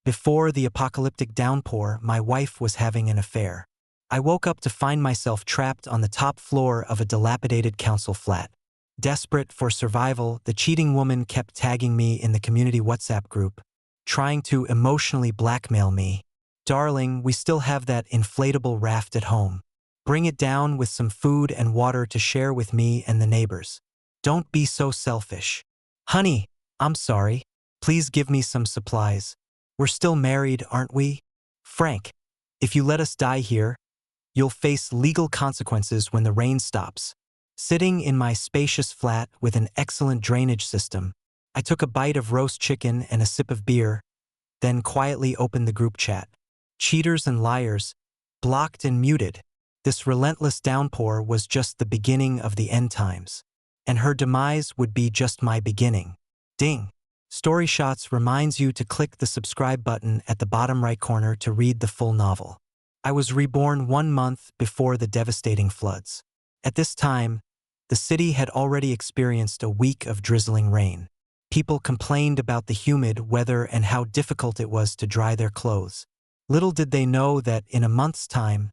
Before the apocalyptic downpour, my wife was having an affair. I woke up to find myself trapped on the top floor of a dilapidated council flat. Desperate for survival, the cheating woman kept tagging me in the community WhatsApp group, trying to emotionally blackmail me. "Darling, we still have that inflatable raft at home. Bring it down with some food and water to share with me and the neighbors. Don't be so selfish." "Honey, I'm sorry. Please give me some supplies. We're still married, aren't we?" "Frank, if you let us die here, you'll face legal consequences when the rain stops." Sitting in my spacious flat with an excellent drainage system, I took a bite of roast chicken and a sip of beer, then quietly opened the group chat. Cheaters and liars, blocked and muted. This relentless downpour was just the beginning of the end times, and her demise would be just my beginning. Ding! Story Shots reminds you to click the subscribe button at the bottom right corner to read the full novel. I was reborn 1 month before the devastating floods. At this time, the city had already experienced a week of drizzling rain. People complained about the humid weather and how difficult it was to dry their clothes. Little did they know that in a month's time,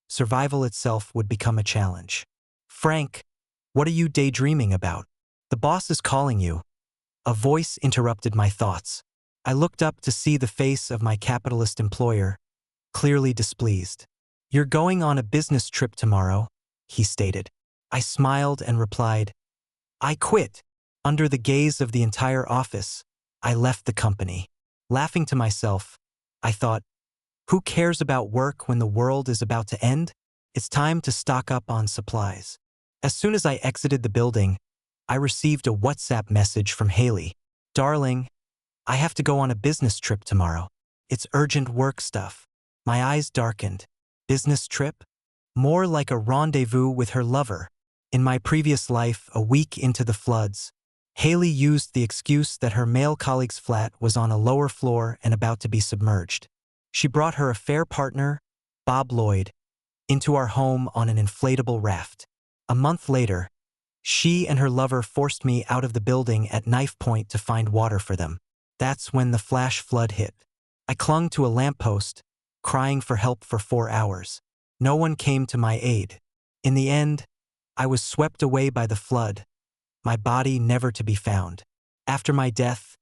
survival itself would become a challenge. "Frank, what are you daydreaming about? The boss is calling you." A voice interrupted my thoughts. I looked up to see the face of my capitalist employer, clearly displeased. "You're going on a business trip tomorrow," he stated. I smiled and replied, "I quit." Under the gaze of the entire office, I left the company. Laughing to myself, I thought, who cares about work when the world is about to end? It's time to stock up on supplies. As soon as I exited the building, I received a WhatsApp message from Haley. "Darling, I have to go on a business trip tomorrow. It's urgent work stuff." My eyes darkened. Business trip? More like a rendezvous with her lover. In my previous life, a week into the floods, Haley used the excuse that her male colleague's flat was on a lower floor and about to be submerged. She brought her affair partner, Bob Lloyd, into our home on an inflatable raft. A month later, she and her lover forced me out of the building at knife point to find water for them. That's when the flash flood hit. I clung to a lamppost, crying for help for 4 hours. No one came to my aid. In the end, I was swept away by the flood, my body never to be found. After my death,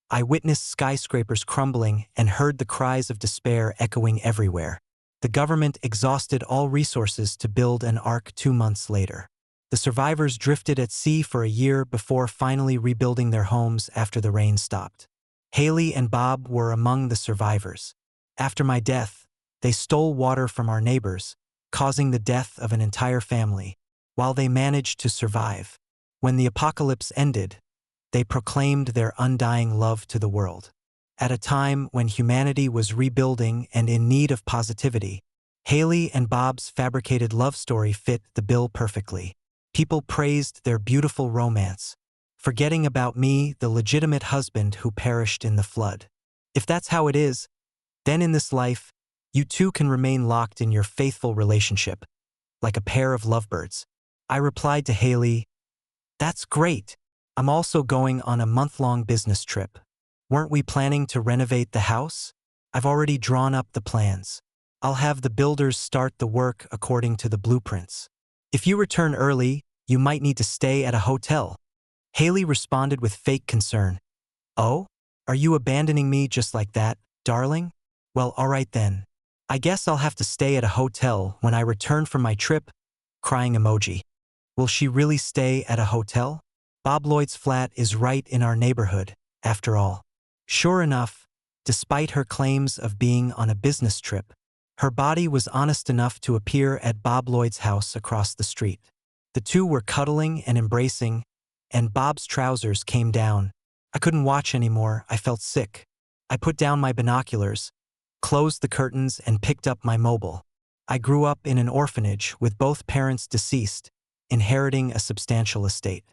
I witnessed skyscrapers crumbling and heard the cries of despair echoing everywhere. The government exhausted all resources to build an ark 2 months later. The survivors drifted at sea for a year before finally rebuilding their homes after the rain stopped. Haley and Bob were among the survivors. After my death, they stole water from our neighbors, causing the death of an entire family, while they managed to survive. When the apocalypse ended, they proclaimed their undying love to the world. At a time when humanity was rebuilding and in need of positivity, Haley and Bob's fabricated love story fit the bill perfectly. People praised their beautiful romance, forgetting about me, the legitimate husband who perished in the flood. If that's how it is, then in this life, you too can remain locked in your faithful relationship, like a pair of lovebirds. I replied to Haley, "That's great. I'm also going on a month-long business trip. Weren't we planning to renovate the house? I've already drawn up the plans. I'll have the builders start the work according to the blueprints. If you return early, you might need to stay at a hotel." Haley responded with fake concern. "Oh? Are you abandoning me just like that, darling? Well, all right then. I guess I'll have to stay at a hotel when I return from my trip." Crying emoji. Will she really stay at a hotel? Bob Lloyd's flat is right in our neighborhood, after all. Sure enough, despite her claims of being on a business trip, her body was honest enough to appear at Bob Lloyd's house across the street. The two were cuddling and embracing, and Bob's trousers came down. I couldn't watch anymore. I felt sick. I put down my binoculars, closed the curtains, and picked up my mobile. I grew up in an orphanage with both parents deceased, inheriting a substantial estate.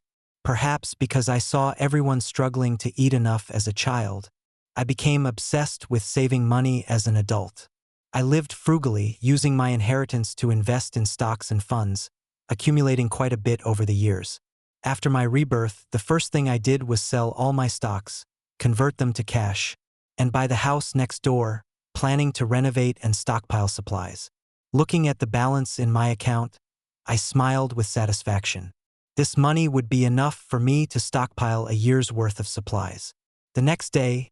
Perhaps because I saw everyone struggling to eat enough as a child, I became obsessed with saving money as an adult. I lived frugally, using my inheritance to invest in stocks and funds, accumulating quite a bit over the years. After my rebirth, the first thing I did was sell all my stocks, convert them to cash, and buy the house next door, planning to renovate and stockpile supplies. Looking at the balance in my account, I smiled with satisfaction. This money would be enough for me to stockpile a year's worth of supplies. The next day,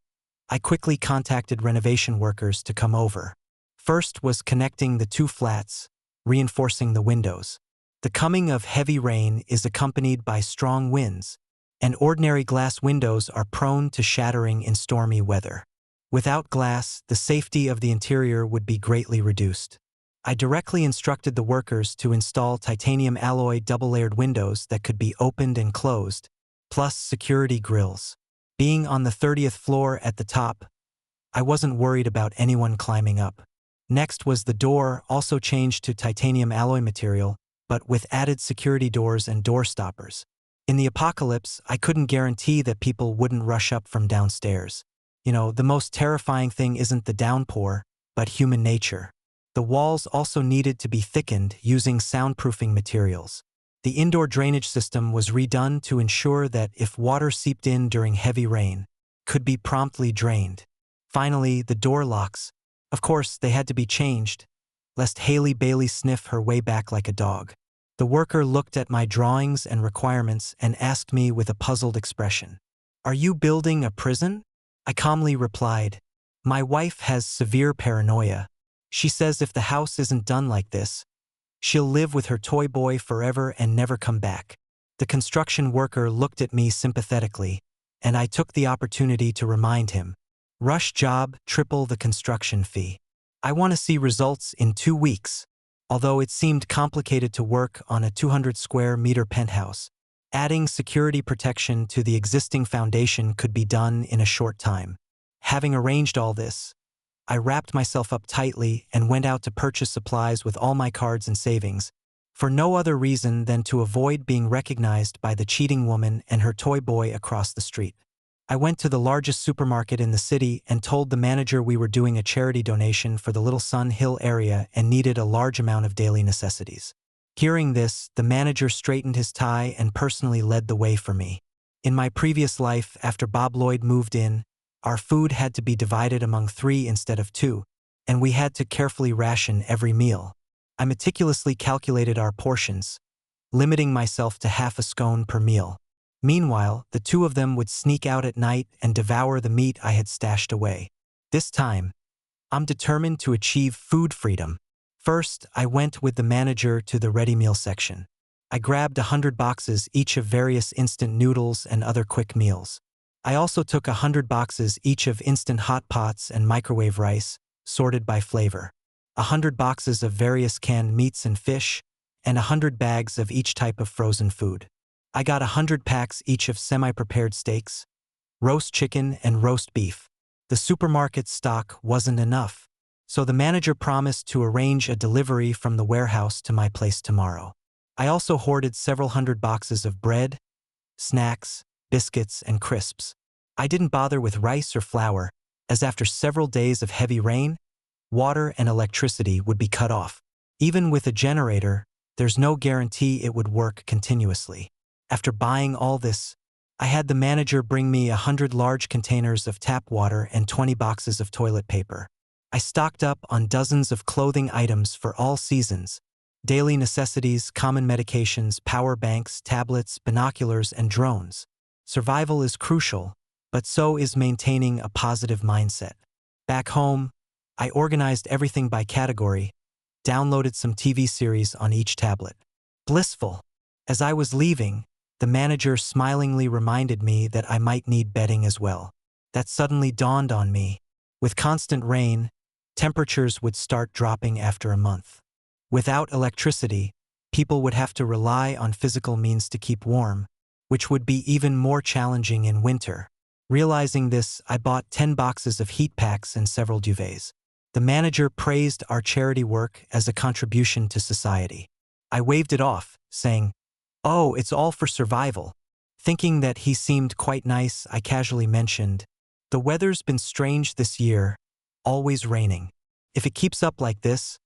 I quickly contacted renovation workers to come over. First was connecting the two flats, reinforcing the windows. The coming of heavy rain is accompanied by strong winds, and ordinary glass windows are prone to shattering in stormy weather. Without glass, the safety of the interior would be greatly reduced. I directly instructed the workers to install titanium alloy double-layered windows that could be opened and closed, plus security grills. Being on the 30th floor at the top, I wasn't worried about anyone climbing up. Next was the door, also changed to titanium alloy material, but with added security doors and door stoppers. In the apocalypse, I couldn't guarantee that people wouldn't rush up from downstairs. The most terrifying thing isn't the downpour, but human nature. The walls also needed to be thickened using soundproofing materials. The indoor drainage system was redone to ensure that if water seeped in during heavy rain, could be promptly drained. Finally, the door locks. Of course, they had to be changed, lest Haley Bailey sniff her way back like a dog. The worker looked at my drawings and requirements and asked me with a puzzled expression, "Are you building a prison?" I calmly replied, "My wife has severe paranoia. She says if the house isn't done like this, she'll live with her toy boy forever and never come back." The construction worker looked at me sympathetically, and I took the opportunity to remind him, "Rush job, triple the construction fee. I want to see results in 2 weeks." Although it seemed complicated to work on a 200 square meter penthouse, adding security protection to the existing foundation could be done in a short time. Having arranged all this, I wrapped myself up tightly and went out to purchase supplies with all my cards and savings, for no other reason than to avoid being recognized by the cheating woman and her toy boy across the street. I went to the largest supermarket in the city and told the manager we were doing a charity donation for the Little Sun Hill area and needed a large amount of daily necessities. Hearing this, the manager straightened his tie and personally led the way for me. In my previous life, after Bob Lloyd moved in, our food had to be divided among 3 instead of 2, and we had to carefully ration every meal. I meticulously calculated our portions, limiting myself to half a scone per meal. Meanwhile, the 2 of them would sneak out at night and devour the meat I had stashed away. This time, I'm determined to achieve food freedom. First, I went with the manager to the ready meal section. I grabbed 100 boxes each of various instant noodles and other quick meals. I also took 100 boxes each of instant hot pots and microwave rice, sorted by flavor, 100 boxes of various canned meats and fish, and 100 bags of each type of frozen food. I got 100 packs each of semi-prepared steaks, roast chicken, and roast beef. The supermarket stock wasn't enough, so the manager promised to arrange a delivery from the warehouse to my place tomorrow. I also hoarded several hundred boxes of bread, snacks, biscuits, and crisps. I didn't bother with rice or flour, as after several days of heavy rain, water and electricity would be cut off. Even with a generator, there's no guarantee it would work continuously. After buying all this, I had the manager bring me 100 large containers of tap water and 20 boxes of toilet paper. I stocked up on dozens of clothing items for all seasons, daily necessities, common medications, power banks, tablets, binoculars, and drones. Survival is crucial, but so is maintaining a positive mindset. Back home, I organized everything by category, downloaded some TV series on each tablet. Blissful. As I was leaving, the manager smilingly reminded me that I might need bedding as well. That suddenly dawned on me. With constant rain, temperatures would start dropping after a month. Without electricity, people would have to rely on physical means to keep warm, which would be even more challenging in winter. Realizing this, I bought 10 boxes of heat packs and several duvets. The manager praised our charity work as a contribution to society. I waved it off, saying, "Oh, it's all for survival." Thinking that he seemed quite nice, I casually mentioned, "The weather's been strange this year, always raining. If it keeps up like this,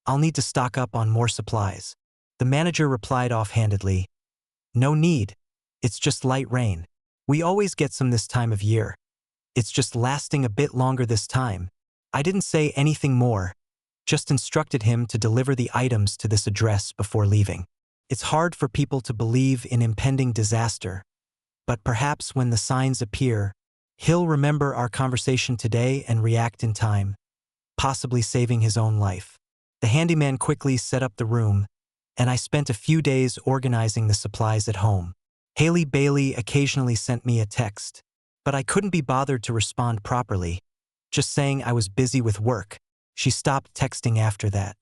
I'll need to stock up on more supplies." The manager replied offhandedly, "No need. It's just light rain. We always get some this time of year." It's just lasting a bit longer this time." I didn't say anything more, just instructed him to deliver the items to this address before leaving. It's hard for people to believe in impending disaster, but perhaps when the signs appear, he'll remember our conversation today and react in time, possibly saving his own life. The handyman quickly set up the room, and I spent a few days organizing the supplies at home. Haley Bailey occasionally sent me a text, but I couldn't be bothered to respond properly, just saying I was busy with work. She stopped texting after that.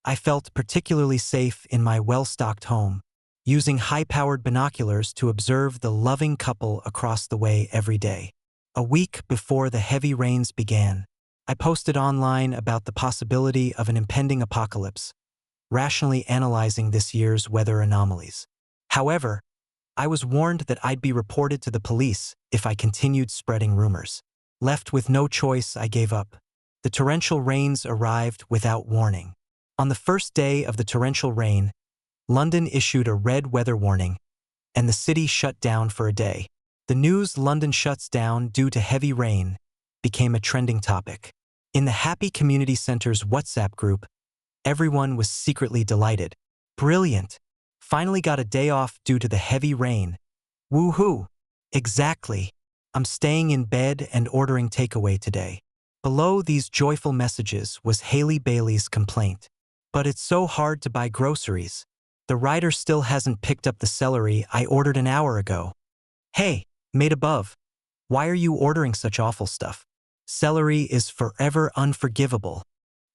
I felt particularly safe in my well-stocked home, using high-powered binoculars to observe the loving couple across the way every day. A week before the heavy rains began, I posted online about the possibility of an impending apocalypse, rationally analyzing this year's weather anomalies. However, I was warned that I'd be reported to the police if I continued spreading rumors. Left with no choice, I gave up. The torrential rains arrived without warning. On the first day of the torrential rain, London issued a red weather warning, and the city shut down for a day. The news "London shuts down due to heavy rain" became a trending topic. In the Happy Community Center's WhatsApp group, everyone was secretly delighted. "Brilliant! Finally got a day off due to the heavy rain. Woohoo! Exactly. I'm staying in bed and ordering takeaway today." Below these joyful messages was Haley Bailey's complaint. "But it's so hard to buy groceries. The rider still hasn't picked up the celery I ordered an hour ago." Hey, mate above, why are you ordering such awful stuff? Celery is forever unforgivable.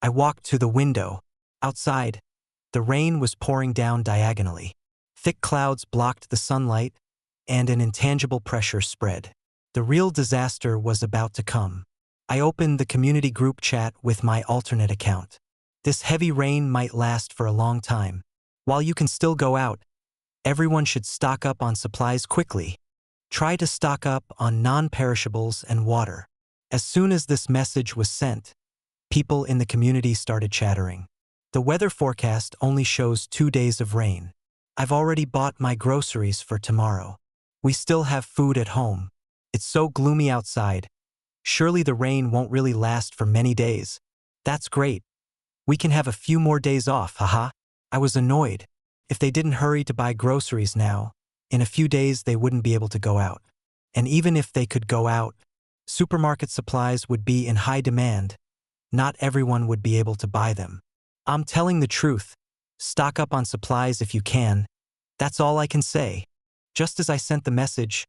I walked to the window. Outside, the rain was pouring down diagonally. Thick clouds blocked the sunlight, and an intangible pressure spread. The real disaster was about to come. I opened the community group chat with my alternate account. This heavy rain might last for a long time. While you can still go out, everyone should stock up on supplies quickly. Try to stock up on non-perishables and water. As soon as this message was sent, people in the community started chattering. The weather forecast only shows 2 days of rain. I've already bought my groceries for tomorrow. We still have food at home. It's so gloomy outside. Surely the rain won't really last for many days. That's great. We can have a few more days off, haha. I was annoyed. If they didn't hurry to buy groceries now, in a few days they wouldn't be able to go out. And even if they could go out, supermarket supplies would be in high demand. Not everyone would be able to buy them. I'm telling the truth. Stock up on supplies if you can. That's all I can say. Just as I sent the message,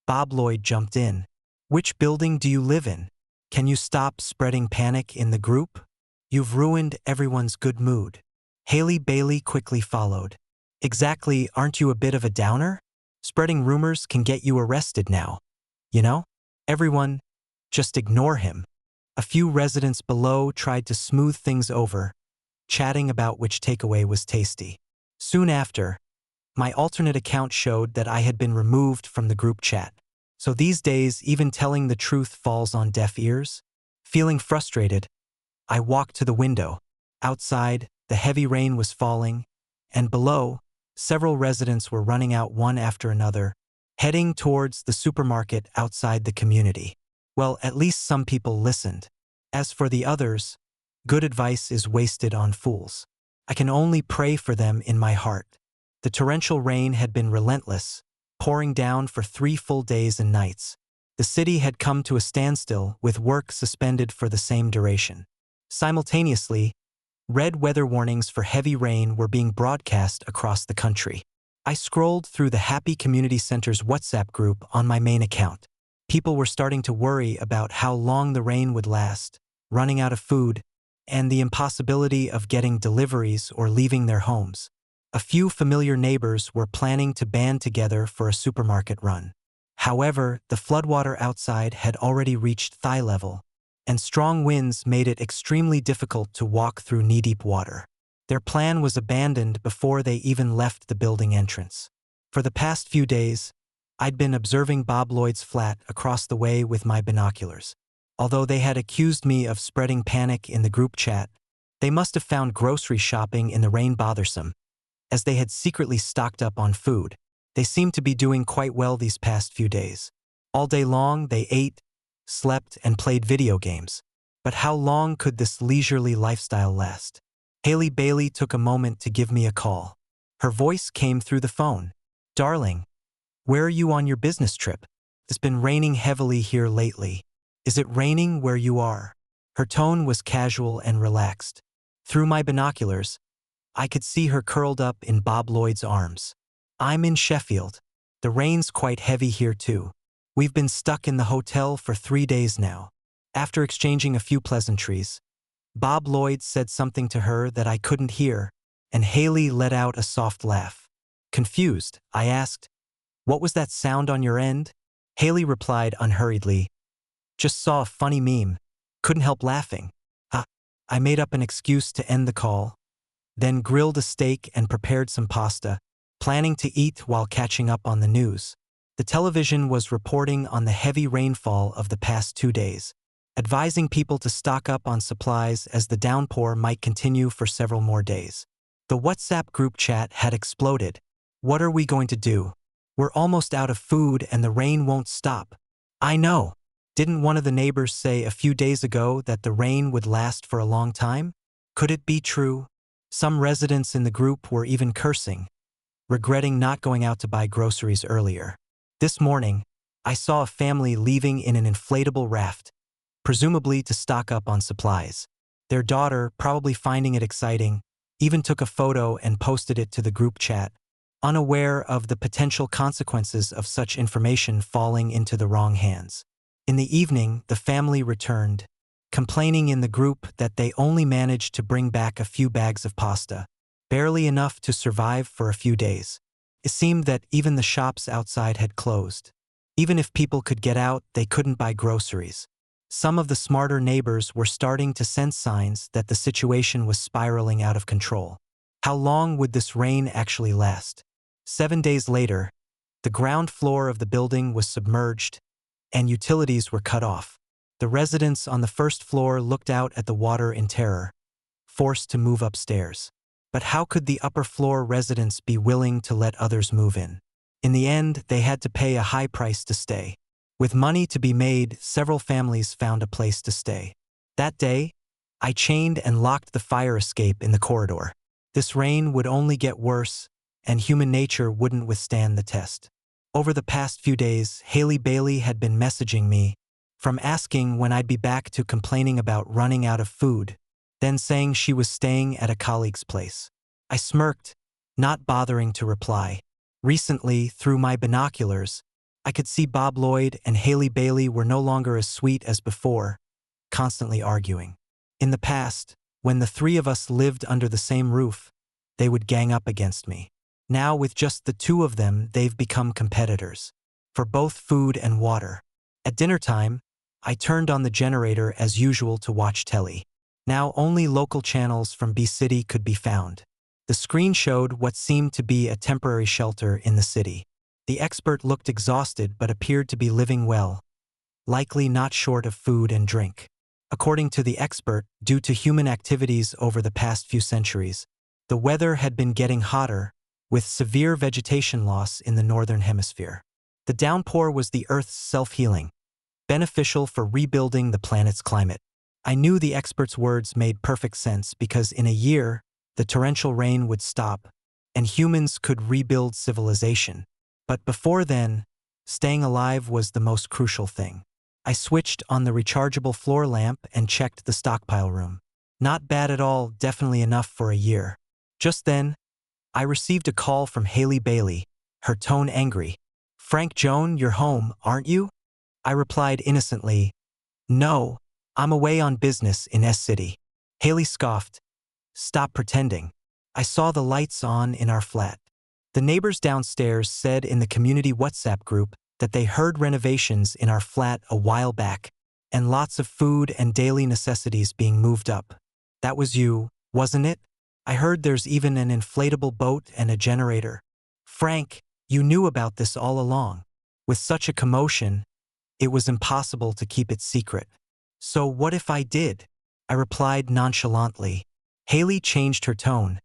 Bob Lloyd jumped in. "Which building do you live in? Can you stop spreading panic in the group? You've ruined everyone's good mood." Haley Bailey quickly followed. "Exactly, aren't you a bit of a downer? Spreading rumors can get you arrested now. You know? Everyone, just ignore him." A few residents below tried to smooth things over, chatting about which takeaway was tasty. Soon after, my alternate account showed that I had been removed from the group chat. So these days, even telling the truth falls on deaf ears. Feeling frustrated, I walked to the window. Outside, the heavy rain was falling, and below, several residents were running out one after another, heading towards the supermarket outside the community. Well, at least some people listened. As for the others, good advice is wasted on fools. I can only pray for them in my heart. The torrential rain had been relentless, pouring down for 3 full days and nights. The city had come to a standstill with work suspended for the same duration. Simultaneously, red weather warnings for heavy rain were being broadcast across the country. I scrolled through the Happy Community Center's WhatsApp group on my main account. People were starting to worry about how long the rain would last, running out of food, and the impossibility of getting deliveries or leaving their homes. A few familiar neighbors were planning to band together for a supermarket run. However, the floodwater outside had already reached thigh level, and strong winds made it extremely difficult to walk through knee-deep water. Their plan was abandoned before they even left the building entrance. For the past few days, I'd been observing Bob Lloyd's flat across the way with my binoculars. Although they had accused me of spreading panic in the group chat, they must have found grocery shopping in the rain bothersome, as they had secretly stocked up on food. They seemed to be doing quite well these past few days. All day long, they ate, slept, and played video games. But how long could this leisurely lifestyle last? Haley Bailey took a moment to give me a call. Her voice came through the phone. "Darling, where are you on your business trip? It's been raining heavily here lately. Is it raining where you are?" Her tone was casual and relaxed. Through my binoculars, I could see her curled up in Bob Lloyd's arms. "I'm in Sheffield. The rain's quite heavy here too. We've been stuck in the hotel for 3 days now." After exchanging a few pleasantries, Bob Lloyd said something to her that I couldn't hear, and Haley let out a soft laugh. Confused, I asked, "What was that sound on your end?" Haley replied unhurriedly, "Just saw a funny meme. Couldn't help laughing." I made up an excuse to end the call, then grilled a steak and prepared some pasta, planning to eat while catching up on the news. The television was reporting on the heavy rainfall of the past 2 days, advising people to stock up on supplies as the downpour might continue for several more days. The WhatsApp group chat had exploded. "What are we going to do? We're almost out of food and the rain won't stop." "I know. Didn't one of the neighbors say a few days ago that the rain would last for a long time? Could it be true?" Some residents in the group were even cursing, regretting not going out to buy groceries earlier. This morning, I saw a family leaving in an inflatable raft, presumably to stock up on supplies. Their daughter, probably finding it exciting, even took a photo and posted it to the group chat, unaware of the potential consequences of such information falling into the wrong hands. In the evening, the family returned, complaining in the group that they only managed to bring back a few bags of pasta, barely enough to survive for a few days. It seemed that even the shops outside had closed. Even if people could get out, they couldn't buy groceries. Some of the smarter neighbors were starting to sense signs that the situation was spiraling out of control. How long would this rain actually last? 7 days later, the ground floor of the building was submerged, and utilities were cut off. The residents on the first floor looked out at the water in terror, forced to move upstairs. But how could the upper floor residents be willing to let others move in? In the end, they had to pay a high price to stay. With money to be made, several families found a place to stay. That day, I chained and locked the fire escape in the corridor. This rain would only get worse, and human nature wouldn't withstand the test. Over the past few days, Haley Bailey had been messaging me, from asking when I'd be back to complaining about running out of food, then saying she was staying at a colleague's place. I smirked, not bothering to reply. Recently, through my binoculars, I could see Bob Lloyd and Haley Bailey were no longer as sweet as before, constantly arguing. In the past, when the three of us lived under the same roof, they would gang up against me. Now, with just the two of them, they've become competitors, for both food and water. At dinner time, I turned on the generator as usual to watch telly. Now only local channels from B-City could be found. The screen showed what seemed to be a temporary shelter in the city. The expert looked exhausted but appeared to be living well, likely not short of food and drink. According to the expert, due to human activities over the past few centuries, the weather had been getting hotter, with severe vegetation loss in the northern hemisphere. The downpour was the Earth's self-healing, beneficial for rebuilding the planet's climate. I knew the expert's words made perfect sense because in a year, the torrential rain would stop, and humans could rebuild civilization. But before then, staying alive was the most crucial thing. I switched on the rechargeable floor lamp and checked the stockpile room. Not bad at all, definitely enough for a year. Just then, I received a call from Haley Bailey, her tone angry. "Frank Joan, you're home, aren't you?" I replied innocently, "No, I'm away on business in S-City." Haley scoffed, "Stop pretending. I saw the lights on in our flat." The neighbors downstairs said in the community WhatsApp group that they heard renovations in our flat a while back, and lots of food and daily necessities being moved up. "That was you, wasn't it? I heard there's even an inflatable boat and a generator." "Frank, you knew about this all along. With such a commotion, it was impossible to keep it secret." "So what if I did?" I replied nonchalantly. Haley changed her tone,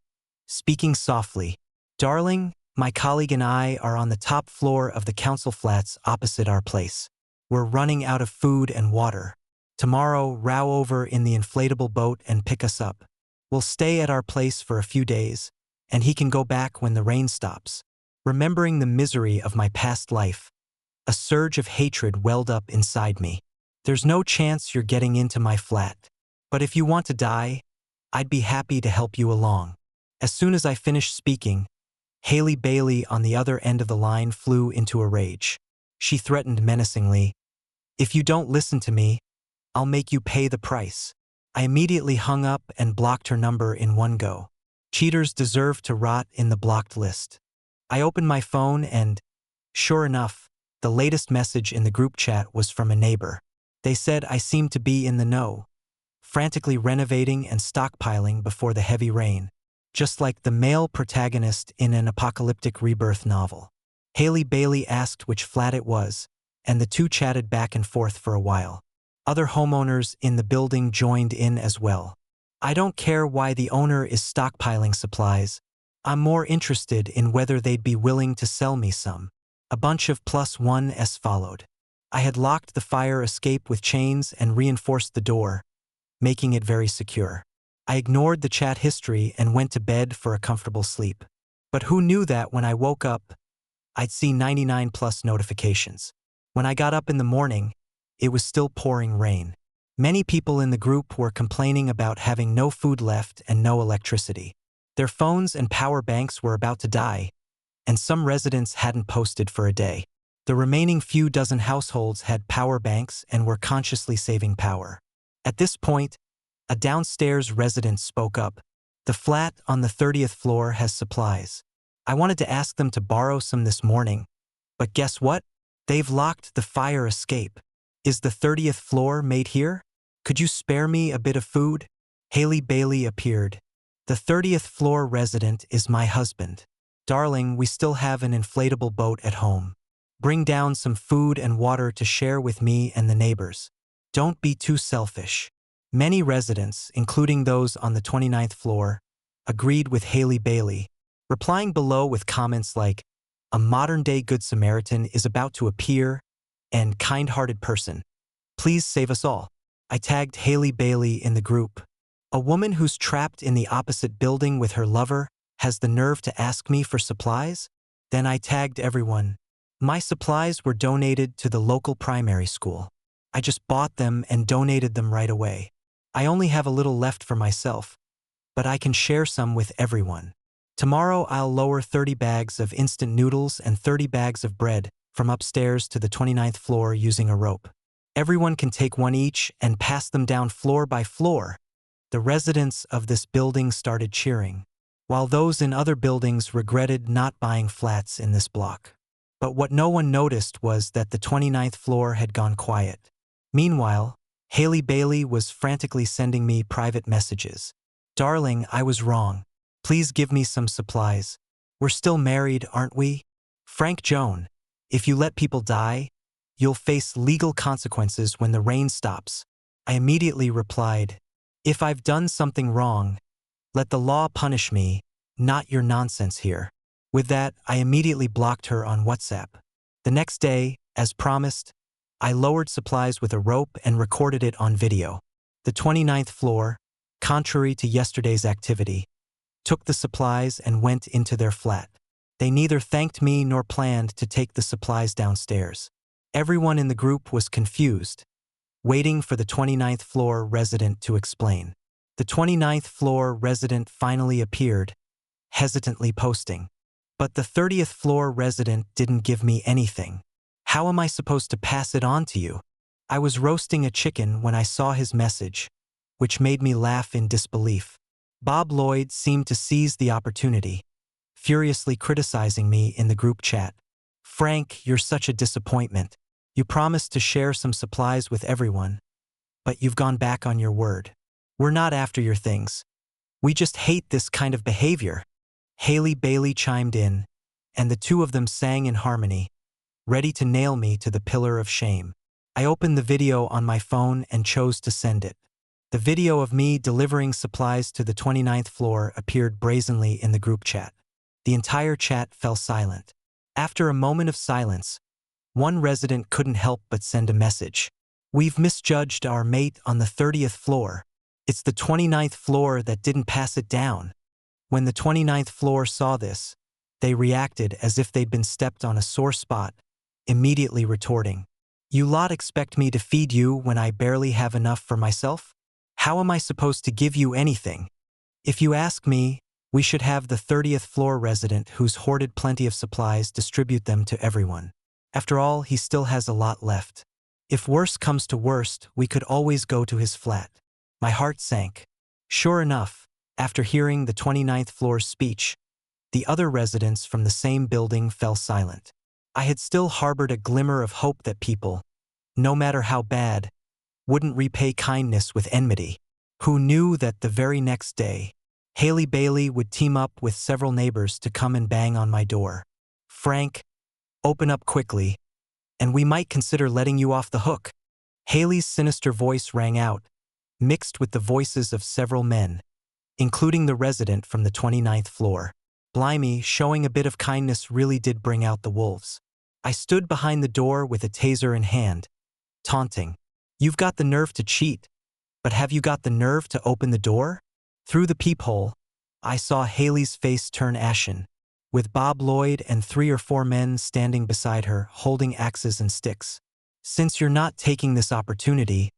speaking softly. "Darling, my colleague and I are on the top floor of the council flats opposite our place. We're running out of food and water. Tomorrow, row over in the inflatable boat and pick us up. We'll stay at our place for a few days, and he can go back when the rain stops. Remembering the misery of my past life, a surge of hatred welled up inside me. There's no chance you're getting into my flat. But if you want to die, I'd be happy to help you along. As soon as I finished speaking, Haley Bailey on the other end of the line flew into a rage. She threatened menacingly, "If you don't listen to me, I'll make you pay the price." I immediately hung up and blocked her number in one go. Cheaters deserve to rot in the blocked list. I opened my phone and, sure enough, the latest message in the group chat was from a neighbor. They said I seemed to be in the know, frantically renovating and stockpiling before the heavy rain, just like the male protagonist in an apocalyptic rebirth novel. Haley Bailey asked which flat it was, and the two chatted back and forth for a while. Other homeowners in the building joined in as well. I don't care why the owner is stockpiling supplies. I'm more interested in whether they'd be willing to sell me some. A bunch of +1s followed. I had locked the fire escape with chains and reinforced the door, making it very secure. I ignored the chat history and went to bed for a comfortable sleep. But who knew that when I woke up, I'd see 99+ notifications. When I got up in the morning, it was still pouring rain. Many people in the group were complaining about having no food left and no electricity. Their phones and power banks were about to die, and some residents hadn't posted for a day. The remaining few dozen households had power banks and were consciously saving power. At this point, a downstairs resident spoke up. "The flat on the 30th floor has supplies. I wanted to ask them to borrow some this morning, but guess what? They've locked the fire escape. Is the 30th floor made here? Could you spare me a bit of food?" Haley Bailey appeared. "The 30th floor resident is my husband. Darling, we still have an inflatable boat at home. Bring down some food and water to share with me and the neighbors. Don't be too selfish." Many residents, including those on the 29th floor, agreed with Haley Bailey, replying below with comments like, "A modern-day Good Samaritan is about to appear," and "kind-hearted person. Please save us all." I tagged Haley Bailey in the group. "A woman who's trapped in the opposite building with her lover has the nerve to ask me for supplies?" Then I tagged everyone. My supplies were donated to the local primary school. I just bought them and donated them right away. I only have a little left for myself, but I can share some with everyone. Tomorrow I'll lower 30 bags of instant noodles and 30 bags of bread from upstairs to the 29th floor using a rope. Everyone can take one each and pass them down floor by floor. The residents of this building started cheering, while those in other buildings regretted not buying flats in this block. But what no one noticed was that the 29th floor had gone quiet. Meanwhile, Haley Bailey was frantically sending me private messages. "Darling, I was wrong. Please give me some supplies. We're still married, aren't we? Frank Joan, if you let people die, you'll face legal consequences when the rain stops." I immediately replied, "If I've done something wrong, let the law punish me, not your nonsense here." With that, I immediately blocked her on WhatsApp. The next day, as promised, I lowered supplies with a rope and recorded it on video. The 29th floor, contrary to yesterday's activity, took the supplies and went into their flat. They neither thanked me nor planned to take the supplies downstairs. Everyone in the group was confused, waiting for the 29th floor resident to explain. The 29th floor resident finally appeared, hesitantly posting, "But the 30th floor resident didn't give me anything. How am I supposed to pass it on to you?" I was roasting a chicken when I saw his message, which made me laugh in disbelief. Bob Lloyd seemed to seize the opportunity, furiously criticizing me in the group chat. "Frank, you're such a disappointment. You promised to share some supplies with everyone, but you've gone back on your word. We're not after your things. We just hate this kind of behavior." Haley Bailey chimed in, and the two of them sang in harmony, ready to nail me to the pillar of shame. I opened the video on my phone and chose to send it. The video of me delivering supplies to the 29th floor appeared brazenly in the group chat. The entire chat fell silent. After a moment of silence, One resident couldn't help but send a message. "We've misjudged our mate on the 30th floor. It's the 29th floor that didn't pass it down." When the 29th floor saw this, they reacted as if they'd been stepped on a sore spot, immediately retorting, "You lot expect me to feed you when I barely have enough for myself? How am I supposed to give you anything? If you ask me, we should have the 30th floor resident who's hoarded plenty of supplies distribute them to everyone. After all, he still has a lot left. If worse comes to worst, we could always go to his flat." My heart sank. Sure enough, after hearing the 29th floor's speech, the other residents from the same building fell silent. I had still harbored a glimmer of hope that people, no matter how bad, wouldn't repay kindness with enmity. Who knew that the very next day, Haley Bailey would team up with several neighbors to come and bang on my door. "Frank, open up quickly, and we might consider letting you off the hook." Haley's sinister voice rang out, mixed with the voices of several men, including the resident from the 29th floor. Blimey, showing a bit of kindness really did bring out the wolves. I stood behind the door with a taser in hand, taunting, "You've got the nerve to cheat, but have you got the nerve to open the door?" Through the peephole, I saw Haley's face turn ashen, with Bob Lloyd and 3 or 4 men standing beside her, holding axes and sticks. "Since you're not taking this opportunity,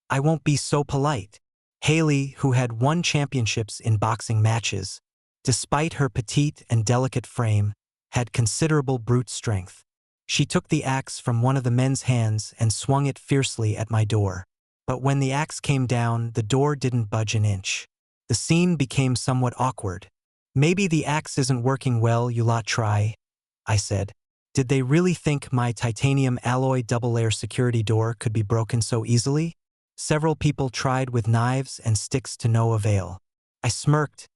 I won't be so polite." Haley, who had won championships in boxing matches, despite her petite and delicate frame, had considerable brute strength. She took the axe from one of the men's hands and swung it fiercely at my door. But when the axe came down, the door didn't budge an inch. The scene became somewhat awkward. "Maybe the axe isn't working well, you lot try," I said. Did they really think my titanium alloy double-layer security door could be broken so easily? Several people tried with knives and sticks to no avail. I smirked,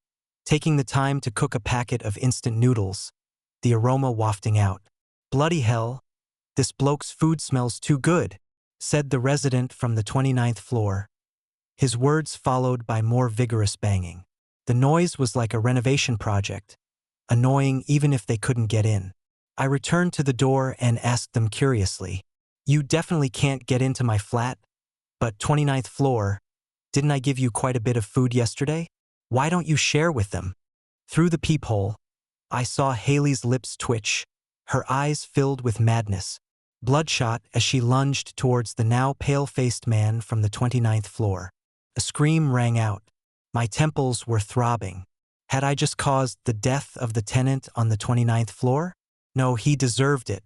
taking the time to cook a packet of instant noodles, the aroma wafting out. "Bloody hell, this bloke's food smells too good," said the resident from the 29th floor. His words followed by more vigorous banging. The noise was like a renovation project, annoying even if they couldn't get in. I returned to the door and asked them curiously, "You definitely can't get into my flat? But 29th floor, didn't I give you quite a bit of food yesterday? Why don't you share with them?" Through the peephole, I saw Haley's lips twitch, her eyes filled with madness, bloodshot as she lunged towards the now pale-faced man from the 29th floor. A scream rang out. My temples were throbbing. Had I just caused the death of the tenant on the 29th floor? No, he deserved it.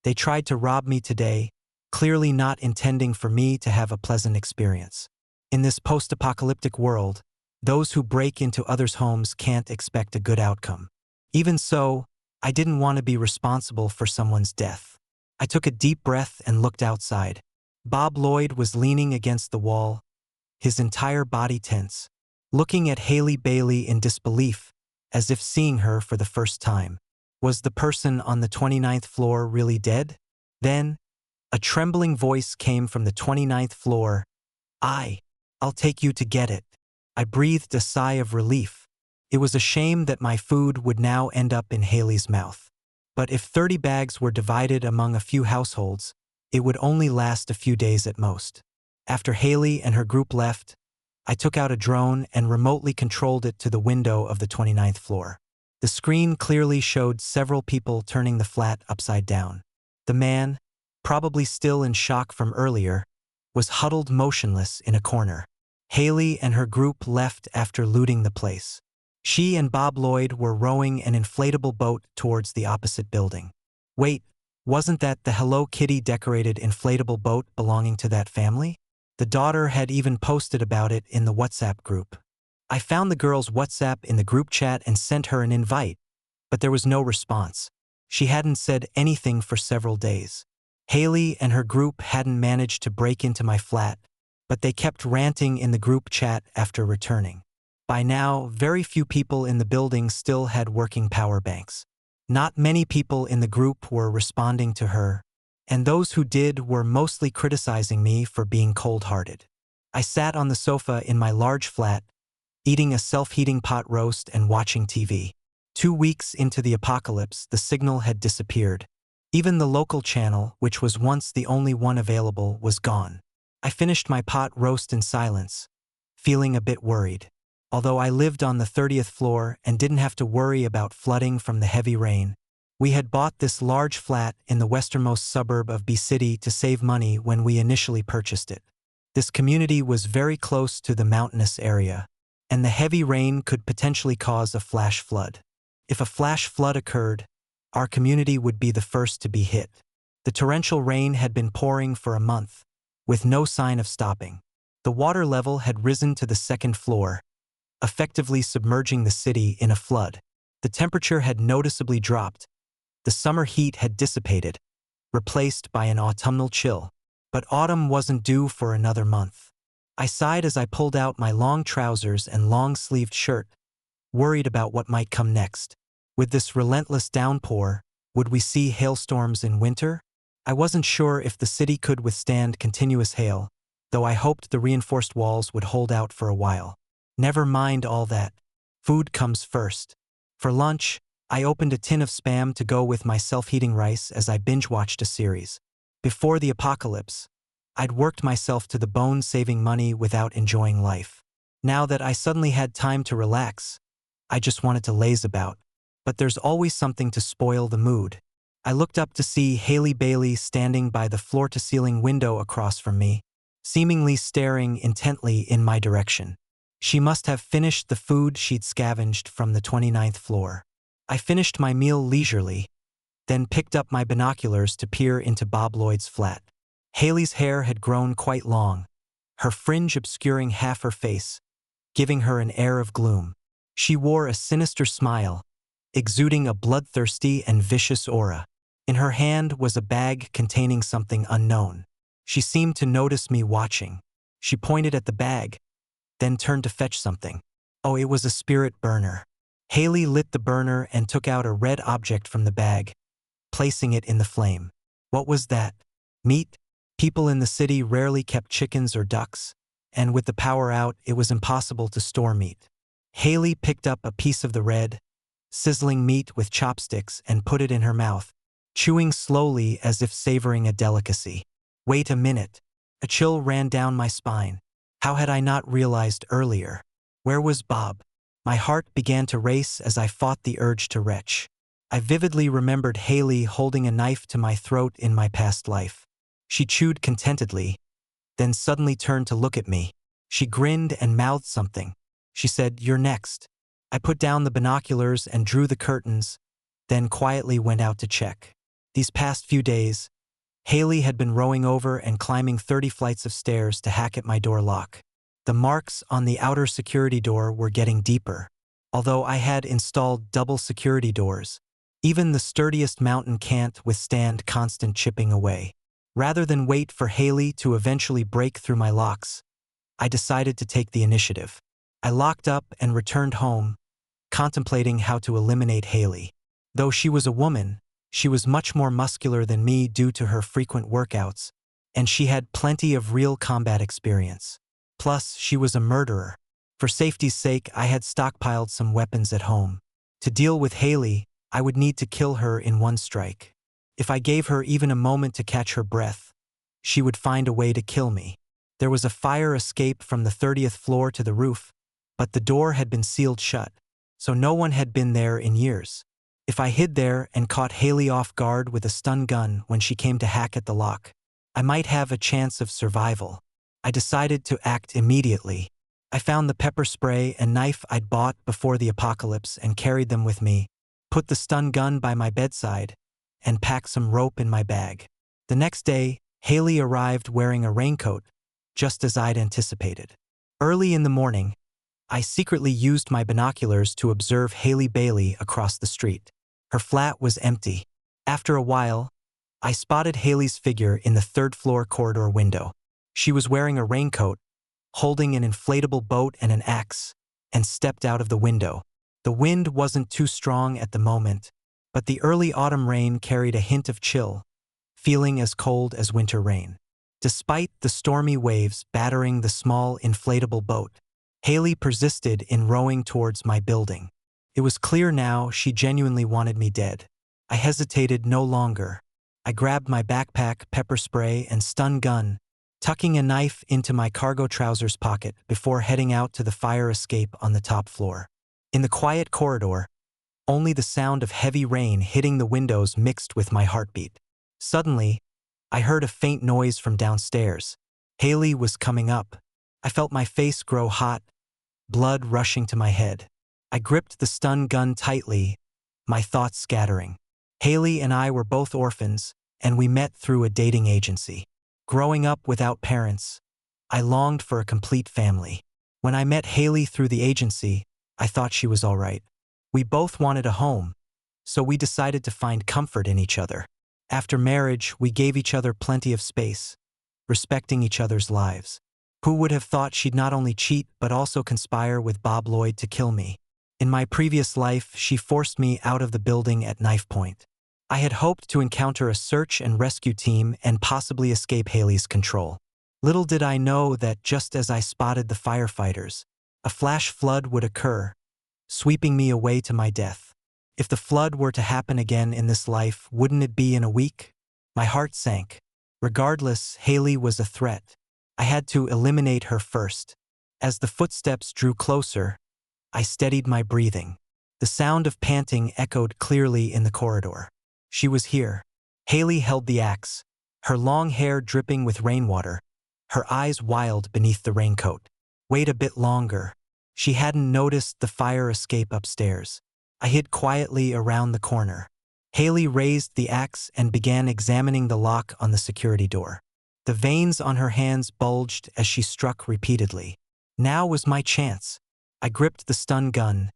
They tried to rob me today, clearly not intending for me to have a pleasant experience. In this post-apocalyptic world, those who break into others' homes can't expect a good outcome. Even so, I didn't want to be responsible for someone's death. I took a deep breath and looked outside. Bob Lloyd was leaning against the wall, his entire body tense, looking at Haley Bailey in disbelief, as if seeing her for the first time. Was the person on the 29th floor really dead? Then, a trembling voice came from the 29th floor. "I'll take you to get it." I breathed a sigh of relief. It was a shame that my food would now end up in Haley's mouth. But if 30 bags were divided among a few households, it would only last a few days at most. After Haley and her group left, I took out a drone and remotely controlled it to the window of the 29th floor. The screen clearly showed several people turning the flat upside down. The man, probably still in shock from earlier, was huddled motionless in a corner. Haley and her group left after looting the place. She and Bob Lloyd were rowing an inflatable boat towards the opposite building. Wait, wasn't that the Hello Kitty decorated inflatable boat belonging to that family? The daughter had even posted about it in the WhatsApp group. I found the girl's WhatsApp in the group chat and sent her an invite, but there was no response. She hadn't said anything for several days. Haley and her group hadn't managed to break into my flat, but they kept ranting in the group chat after returning. By now, very few people in the building still had working power banks. Not many people in the group were responding to her, and those who did were mostly criticizing me for being cold-hearted. I sat on the sofa in my large flat, eating a self-heating pot roast and watching TV. 2 weeks into the apocalypse, the signal had disappeared. Even the local channel, which was once the only one available, was gone. I finished my pot roast in silence, feeling a bit worried. Although I lived on the 30th floor and didn't have to worry about flooding from the heavy rain, we had bought this large flat in the westernmost suburb of B City to save money when we initially purchased it. This community was very close to the mountainous area, and the heavy rain could potentially cause a flash flood. If a flash flood occurred, our community would be the first to be hit. The torrential rain had been pouring for a month, with no sign of stopping. The water level had risen to the second floor, effectively submerging the city in a flood. The temperature had noticeably dropped. The summer heat had dissipated, replaced by an autumnal chill. But autumn wasn't due for another month. I sighed as I pulled out my long trousers and long-sleeved shirt, worried about what might come next. With this relentless downpour, would we see hailstorms in winter? I wasn't sure if the city could withstand continuous hail, though I hoped the reinforced walls would hold out for a while. Never mind all that. Food comes first. For lunch, I opened a tin of Spam to go with my self-heating rice as I binge-watched a series. Before the apocalypse, I'd worked myself to the bone saving money without enjoying life. Now that I suddenly had time to relax, I just wanted to laze about. But there's always something to spoil the mood. I looked up to see Haley Bailey standing by the floor-to-ceiling window across from me, seemingly staring intently in my direction. She must have finished the food she'd scavenged from the 29th floor. I finished my meal leisurely, then picked up my binoculars to peer into Bob Lloyd's flat. Haley's hair had grown quite long, her fringe obscuring half her face, giving her an air of gloom. She wore a sinister smile, exuding a bloodthirsty and vicious aura. In her hand was a bag containing something unknown. She seemed to notice me watching. She pointed at the bag, then turned to fetch something. Oh, it was a spirit burner. Haley lit the burner and took out a red object from the bag, placing it in the flame. What was that? Meat? People in the city rarely kept chickens or ducks, and with the power out, it was impossible to store meat. Haley picked up a piece of the red, sizzling meat with chopsticks and put it in her mouth, chewing slowly as if savoring a delicacy. Wait a minute. A chill ran down my spine. How had I not realized earlier? Where was Bob? My heart began to race as I fought the urge to retch. I vividly remembered Haley holding a knife to my throat in my past life. She chewed contentedly, then suddenly turned to look at me. She grinned and mouthed something. She said, "You're next." I put down the binoculars and drew the curtains, then quietly went out to check. These past few days, Haley had been rowing over and climbing 30 flights of stairs to hack at my door lock. The marks on the outer security door were getting deeper. Although I had installed double security doors, even the sturdiest mountain can't withstand constant chipping away. Rather than wait for Haley to eventually break through my locks, I decided to take the initiative. I locked up and returned home, contemplating how to eliminate Haley. Though she was a woman, she was much more muscular than me due to her frequent workouts, and she had plenty of real combat experience. Plus, she was a murderer. For safety's sake, I had stockpiled some weapons at home. To deal with Haley, I would need to kill her in one strike. If I gave her even a moment to catch her breath, she would find a way to kill me. There was a fire escape from the 30th floor to the roof, but the door had been sealed shut, so no one had been there in years. If I hid there and caught Haley off guard with a stun gun when she came to hack at the lock, I might have a chance of survival. I decided to act immediately. I found the pepper spray and knife I'd bought before the apocalypse and carried them with me, put the stun gun by my bedside, and packed some rope in my bag. The next day, Haley arrived wearing a raincoat, just as I'd anticipated. Early in the morning, I secretly used my binoculars to observe Haley Bailey across the street. Her flat was empty. After a while, I spotted Haley's figure in the third-floor corridor window. She was wearing a raincoat, holding an inflatable boat and an axe, and stepped out of the window. The wind wasn't too strong at the moment, but the early autumn rain carried a hint of chill, feeling as cold as winter rain. Despite the stormy waves battering the small inflatable boat, Haley persisted in rowing towards my building. It was clear now she genuinely wanted me dead. I hesitated no longer. I grabbed my backpack, pepper spray, and stun gun, tucking a knife into my cargo trousers pocket before heading out to the fire escape on the top floor. In the quiet corridor, only the sound of heavy rain hitting the windows mixed with my heartbeat. Suddenly, I heard a faint noise from downstairs. Haley was coming up. I felt my face grow hot, blood rushing to my head. I gripped the stun gun tightly, my thoughts scattering. Haley and I were both orphans, and we met through a dating agency. Growing up without parents, I longed for a complete family. When I met Haley through the agency, I thought she was all right. We both wanted a home, so we decided to find comfort in each other. After marriage, we gave each other plenty of space, respecting each other's lives. Who would have thought she'd not only cheat but also conspire with Bob Lloyd to kill me? In my previous life, she forced me out of the building at knife point. I had hoped to encounter a search and rescue team and possibly escape Haley's control. Little did I know that just as I spotted the firefighters, a flash flood would occur, sweeping me away to my death. If the flood were to happen again in this life, wouldn't it be in a week? My heart sank. Regardless, Haley was a threat. I had to eliminate her first. As the footsteps drew closer, I steadied my breathing. The sound of panting echoed clearly in the corridor. She was here. Haley held the axe, her long hair dripping with rainwater, her eyes wild beneath the raincoat. Wait a bit longer. She hadn't noticed the fire escape upstairs. I hid quietly around the corner. Haley raised the axe and began examining the lock on the security door. The veins on her hands bulged as she struck repeatedly. Now was my chance. I gripped the stun gun,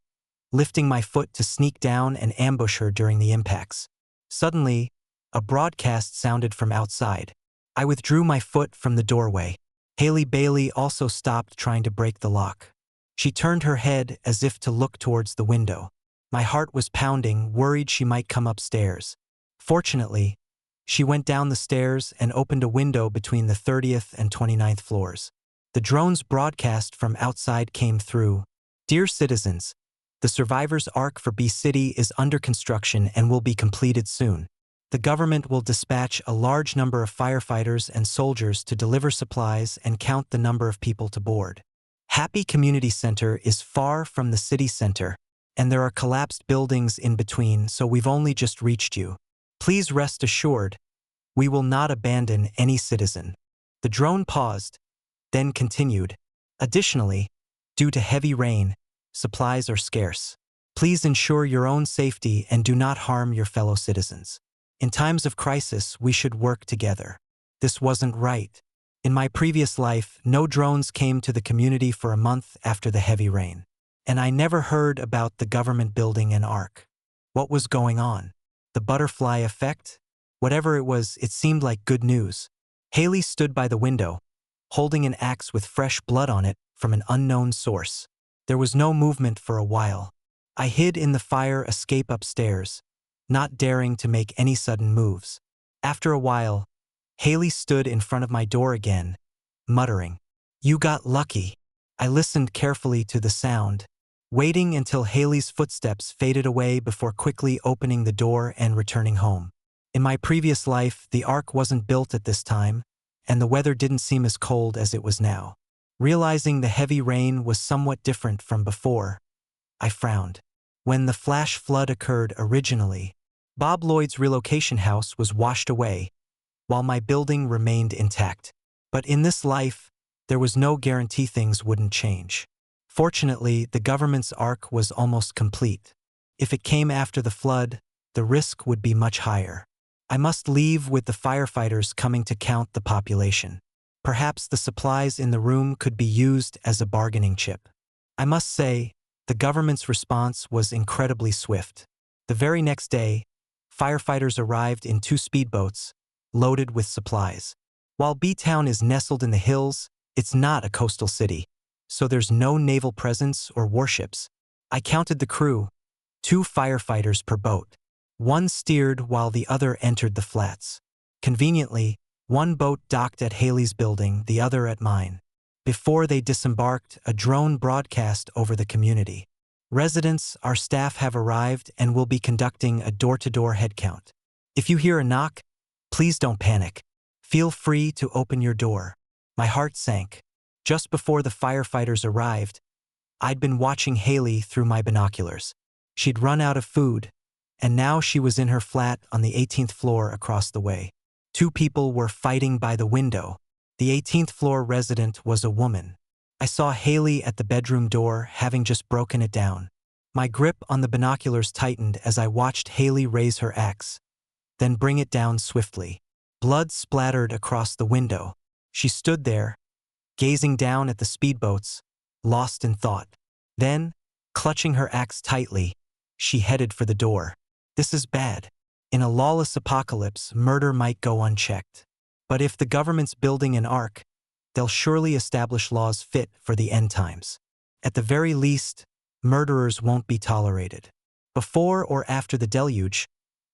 lifting my foot to sneak down and ambush her during the impacts. Suddenly, a broadcast sounded from outside. I withdrew my foot from the doorway. Haley Bailey also stopped trying to break the lock. She turned her head as if to look towards the window. My heart was pounding, worried she might come upstairs. Fortunately, she went down the stairs and opened a window between the 30th and 29th floors. The drone's broadcast from outside came through. Dear citizens, the survivor's ark for B City is under construction and will be completed soon. The government will dispatch a large number of firefighters and soldiers to deliver supplies and count the number of people to board. Happy Community Center is far from the city center, and there are collapsed buildings in between, so we've only just reached you. Please rest assured, we will not abandon any citizen. The drone paused, then continued. Additionally, due to heavy rain, supplies are scarce. Please ensure your own safety and do not harm your fellow citizens. In times of crisis, we should work together. This wasn't right. In my previous life, no drones came to the community for a month after the heavy rain. And I never heard about the government building an ark. What was going on? The butterfly effect? Whatever it was, it seemed like good news. Haley stood by the window, holding an axe with fresh blood on it from an unknown source. There was no movement for a while. I hid in the fire escape upstairs, not daring to make any sudden moves. After a while, Haley stood in front of my door again, muttering, "You got lucky." I listened carefully to the sound, waiting until Haley's footsteps faded away before quickly opening the door and returning home. In my previous life, the ark wasn't built at this time, and the weather didn't seem as cold as it was now. Realizing the heavy rain was somewhat different from before, I frowned. When the flash flood occurred originally, Bob Lloyd's relocation house was washed away, while my building remained intact. But in this life, there was no guarantee things wouldn't change. Fortunately, the government's ark was almost complete. If it came after the flood, the risk would be much higher. I must leave with the firefighters coming to count the population. Perhaps the supplies in the room could be used as a bargaining chip. I must say, the government's response was incredibly swift. The very next day, firefighters arrived in 2 speedboats, loaded with supplies. While B-Town is nestled in the hills, it's not a coastal city, so there's no naval presence or warships. I counted the crew, 2 firefighters per boat. One steered while the other entered the flats. Conveniently, one boat docked at Haley's building, the other at mine. Before they disembarked, a drone broadcast over the community. Residents, our staff have arrived and will be conducting a door-to-door head count. If you hear a knock, Please don't panic. Feel free to open your door. My heart sank. Just before the firefighters arrived, I'd been watching Haley through my binoculars. She'd run out of food, and now she was in her flat on the 18th floor across the way. Two people were fighting by the window. The 18th floor resident was a woman. I saw Haley at the bedroom door, having just broken it down. My grip on the binoculars tightened as I watched Haley raise her axe, then bring it down swiftly. Blood splattered across the window. She stood there, gazing down at the speedboats, lost in thought. Then, clutching her axe tightly, she headed for the door. This is bad. In a lawless apocalypse, murder might go unchecked. But if the government's building an ark, they'll surely establish laws fit for the end times. At the very least, murderers won't be tolerated. Before or after the deluge,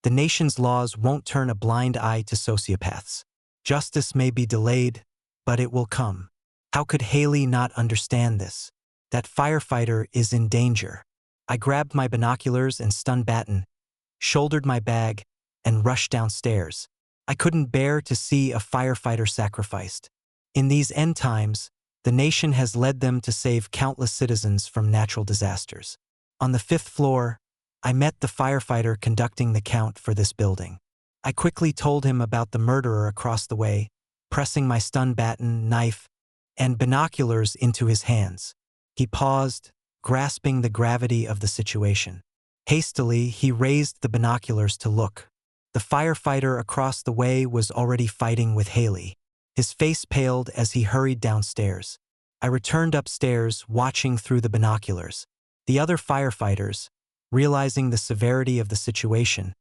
the nation's laws won't turn a blind eye to sociopaths. Justice may be delayed, but it will come. How could Haley not understand this? That firefighter is in danger. I grabbed my binoculars and stun baton, shouldered my bag, and rushed downstairs. I couldn't bear to see a firefighter sacrificed. In these end times, the nation has led them to save countless citizens from natural disasters. On the 5th floor, I met the firefighter conducting the count for this building. I quickly told him about the murderer across the way, pressing my stun baton, knife, and binoculars into his hands. He paused, grasping the gravity of the situation. Hastily, he raised the binoculars to look. The firefighter across the way was already fighting with Haley. His face paled as he hurried downstairs. I returned upstairs, watching through the binoculars. The other firefighters, realizing the severity of the situation,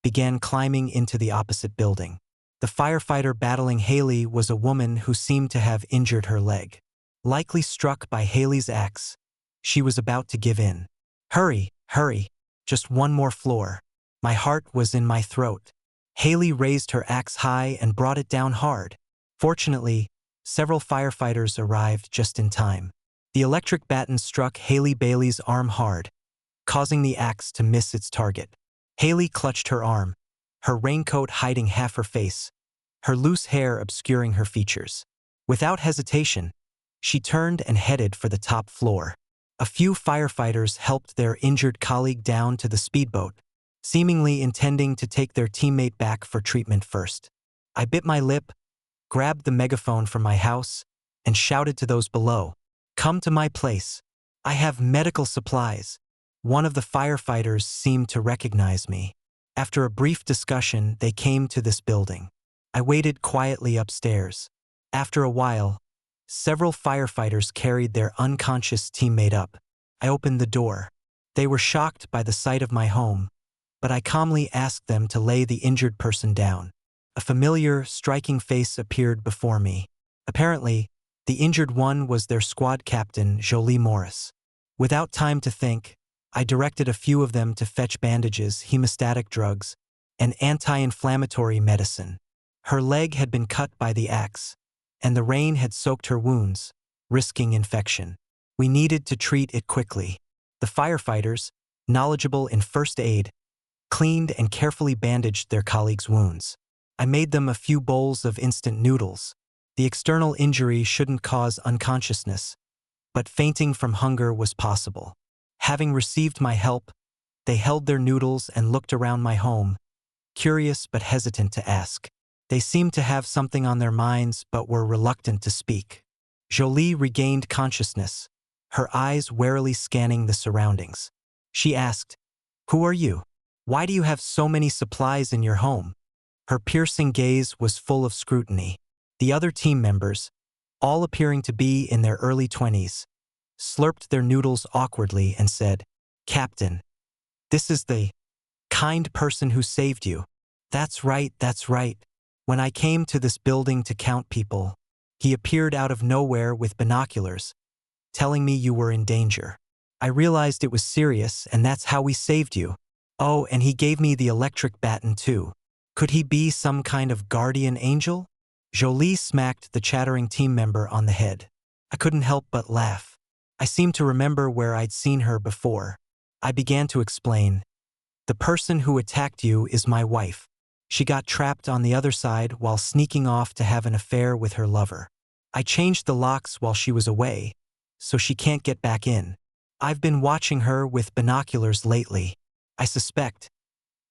began climbing into the opposite building. The firefighter battling Haley was a woman who seemed to have injured her leg. Likely struck by Haley's axe, she was about to give in. Hurry, hurry, just one more floor. My heart was in my throat. Haley raised her axe high and brought it down hard. Fortunately, several firefighters arrived just in time. The electric baton struck Haley Bailey's arm hard, causing the axe to miss its target. Haley clutched her arm, her raincoat hiding half her face, her loose hair obscuring her features. Without hesitation, she turned and headed for the top floor. A few firefighters helped their injured colleague down to the speedboat, seemingly intending to take their teammate back for treatment first. I bit my lip, grabbed the megaphone from my house, and shouted to those below, "Come to my place. I have medical supplies." One of the firefighters seemed to recognize me. After a brief discussion, they came to this building. I waited quietly upstairs. After a while, several firefighters carried their unconscious teammate up. I opened the door. They were shocked by the sight of my home, but I calmly asked them to lay the injured person down. A familiar, striking face appeared before me. Apparently, the injured one was their squad captain, Jolie Morris. Without time to think, I directed a few of them to fetch bandages, hemostatic drugs, and anti-inflammatory medicine. Her leg had been cut by the axe, and the rain had soaked her wounds, risking infection. We needed to treat it quickly. The firefighters, knowledgeable in first aid, cleaned and carefully bandaged their colleagues' wounds. I made them a few bowls of instant noodles. The external injury shouldn't cause unconsciousness, but fainting from hunger was possible. Having received my help, they held their noodles and looked around my home, curious but hesitant to ask. They seemed to have something on their minds but were reluctant to speak. Jolie regained consciousness, her eyes warily scanning the surroundings. She asked, "Who are you? Why do you have so many supplies in your home?" Her piercing gaze was full of scrutiny. The other team members, all appearing to be in their early 20s, slurped their noodles awkwardly and said, "Captain, this is the kind person who saved you." That's right, that's right. When I came to this building to count people, he appeared out of nowhere with binoculars, telling me you were in danger. I realized it was serious, and that's how we saved you. Oh, and he gave me the electric baton too. Could he be some kind of guardian angel? Jolie smacked the chattering team member on the head. I couldn't help but laugh. I seemed to remember where I'd seen her before. I began to explain. "The person who attacked you is my wife. She got trapped on the other side while sneaking off to have an affair with her lover. I changed the locks while she was away, so she can't get back in. I've been watching her with binoculars lately. I suspect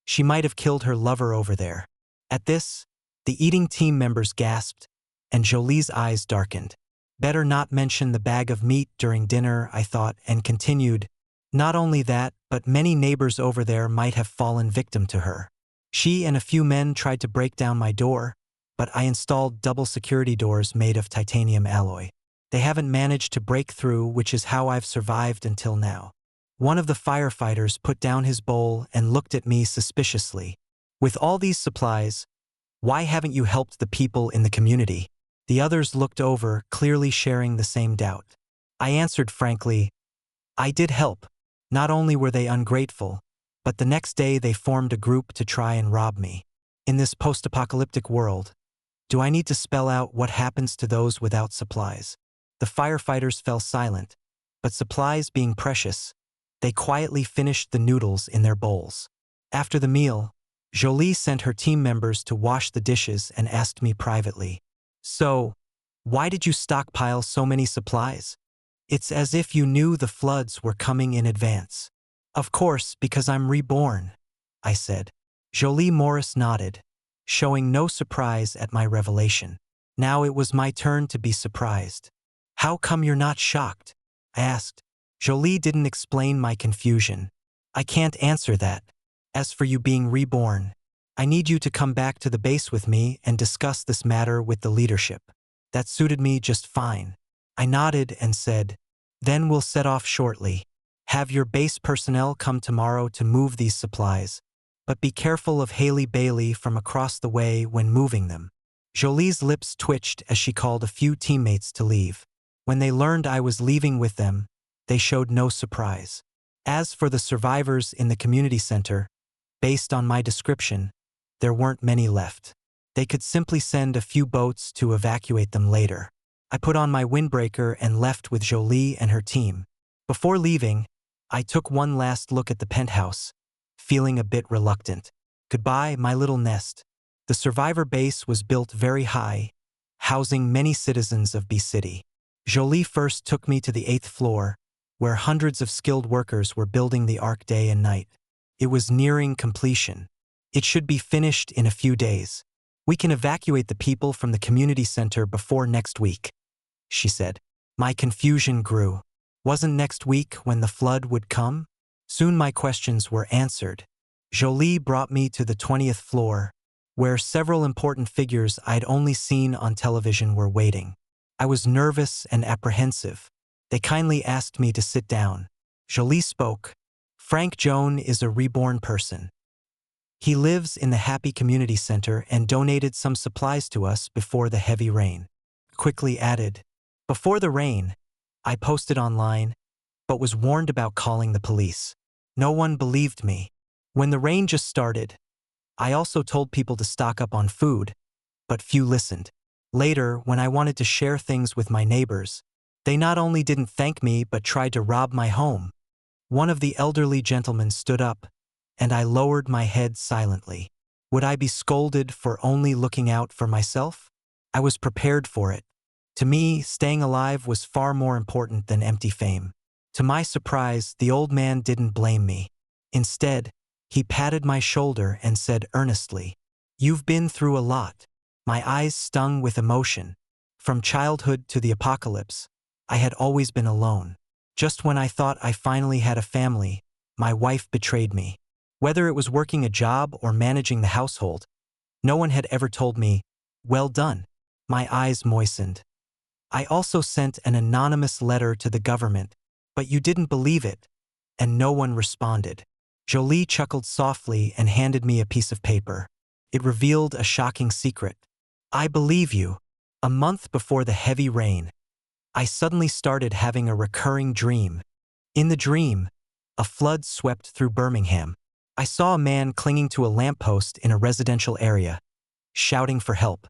she might have killed her lover over there." At this, the eating team members gasped, and Jolie's eyes darkened. Better not mention the bag of meat during dinner, I thought, and continued, "Not only that, but many neighbors over there might have fallen victim to her. She and a few men tried to break down my door, but I installed double security doors made of titanium alloy. They haven't managed to break through, which is how I've survived until now." One of the firefighters put down his bowl and looked at me suspiciously. "With all these supplies, why haven't you helped the people in the community?" The others looked over, clearly sharing the same doubt. I answered frankly, "I did help. Not only were they ungrateful, but the next day they formed a group to try and rob me. In this post-apocalyptic world, do I need to spell out what happens to those without supplies?" The firefighters fell silent, but supplies being precious, they quietly finished the noodles in their bowls. After the meal, Jolie sent her team members to wash the dishes and asked me privately, "So, why did you stockpile so many supplies? It's as if you knew the floods were coming in advance." "Of course, because I'm reborn," I said. Jolie Morris nodded, showing no surprise at my revelation. Now it was my turn to be surprised. "How come you're not shocked?" I asked. Jolie didn't explain my confusion. "I can't answer that. As for you being reborn, I need you to come back to the base with me and discuss this matter with the leadership." That suited me just fine. I nodded and said, "Then we'll set off shortly. Have your base personnel come tomorrow to move these supplies, but be careful of Haley Bailey from across the way when moving them." Jolie's lips twitched as she called a few teammates to leave. When they learned I was leaving with them, they showed no surprise. As for the survivors in the community center, based on my description, there weren't many left. They could simply send a few boats to evacuate them later. I put on my windbreaker and left with Jolie and her team. Before leaving, I took one last look at the penthouse, feeling a bit reluctant. Goodbye, my little nest. The survivor base was built very high, housing many citizens of B City. Jolie first took me to the 8th floor, where hundreds of skilled workers were building the Ark day and night. It was nearing completion. "It should be finished in a few days. We can evacuate the people from the community center before next week," she said. My confusion grew. Wasn't next week when the flood would come? Soon my questions were answered. Jolie brought me to the 20th floor, where several important figures I'd only seen on television were waiting. I was nervous and apprehensive. They kindly asked me to sit down. Jolie spoke. "Frank Joan is a reborn person. He lives in the Happy Community Center and donated some supplies to us before the heavy rain." Quickly added, "Before the rain, I posted online, but was warned about calling the police. No one believed me. When the rain just started, I also told people to stock up on food, but few listened. Later, when I wanted to share things with my neighbors, they not only didn't thank me but tried to rob my home." One of the elderly gentlemen stood up, and I lowered my head silently. Would I be scolded for only looking out for myself? I was prepared for it. To me, staying alive was far more important than empty fame. To my surprise, the old man didn't blame me. Instead, he patted my shoulder and said earnestly, "You've been through a lot." My eyes stung with emotion. From childhood to the apocalypse, I had always been alone. Just when I thought I finally had a family, my wife betrayed me. Whether it was working a job or managing the household, no one had ever told me, "Well done." My eyes moistened. I also sent an anonymous letter to the government, but you didn't believe it, and no one responded. Jolie chuckled softly and handed me a piece of paper. It revealed a shocking secret. "I believe you." A month before the heavy rain, I suddenly started having a recurring dream. In the dream, a flood swept through Birmingham. I saw a man clinging to a lamppost in a residential area, shouting for help.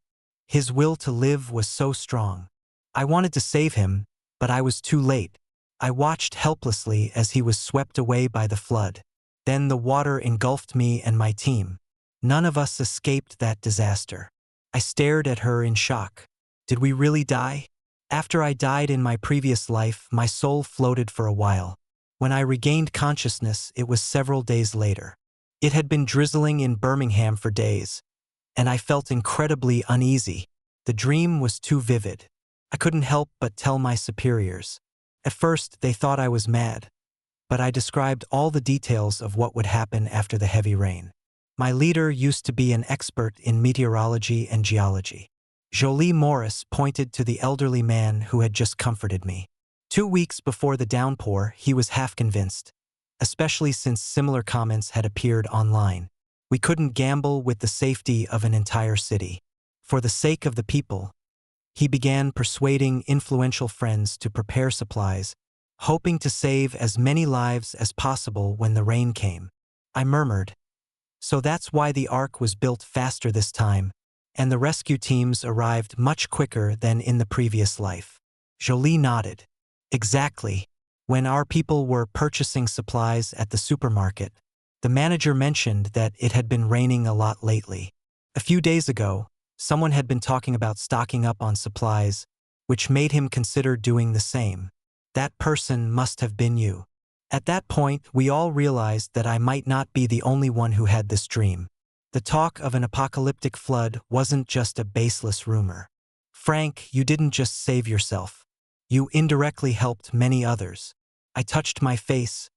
His will to live was so strong. I wanted to save him, but I was too late. I watched helplessly as he was swept away by the flood. Then the water engulfed me and my team. None of us escaped that disaster. I stared at her in shock. Did we really die? After I died in my previous life, my soul floated for a while. When I regained consciousness, it was several days later. It had been drizzling in Birmingham for days, and I felt incredibly uneasy. The dream was too vivid. I couldn't help but tell my superiors. At first, they thought I was mad, but I described all the details of what would happen after the heavy rain. My leader used to be an expert in meteorology and geology. Jolie Morris pointed to the elderly man who had just comforted me. 2 weeks before the downpour, he was half convinced, especially since similar comments had appeared online. We couldn't gamble with the safety of an entire city. For the sake of the people, he began persuading influential friends to prepare supplies, hoping to save as many lives as possible when the rain came. I murmured, "So that's why the Ark was built faster this time, and the rescue teams arrived much quicker than in the previous life." Jolie nodded. "Exactly. When our people were purchasing supplies at the supermarket, the manager mentioned that it had been raining a lot lately. A few days ago, someone had been talking about stocking up on supplies, which made him consider doing the same. That person must have been you." At that point, we all realized that I might not be the only one who had this dream. The talk of an apocalyptic flood wasn't just a baseless rumor. "Frank, you didn't just save yourself. You indirectly helped many others." I touched my face,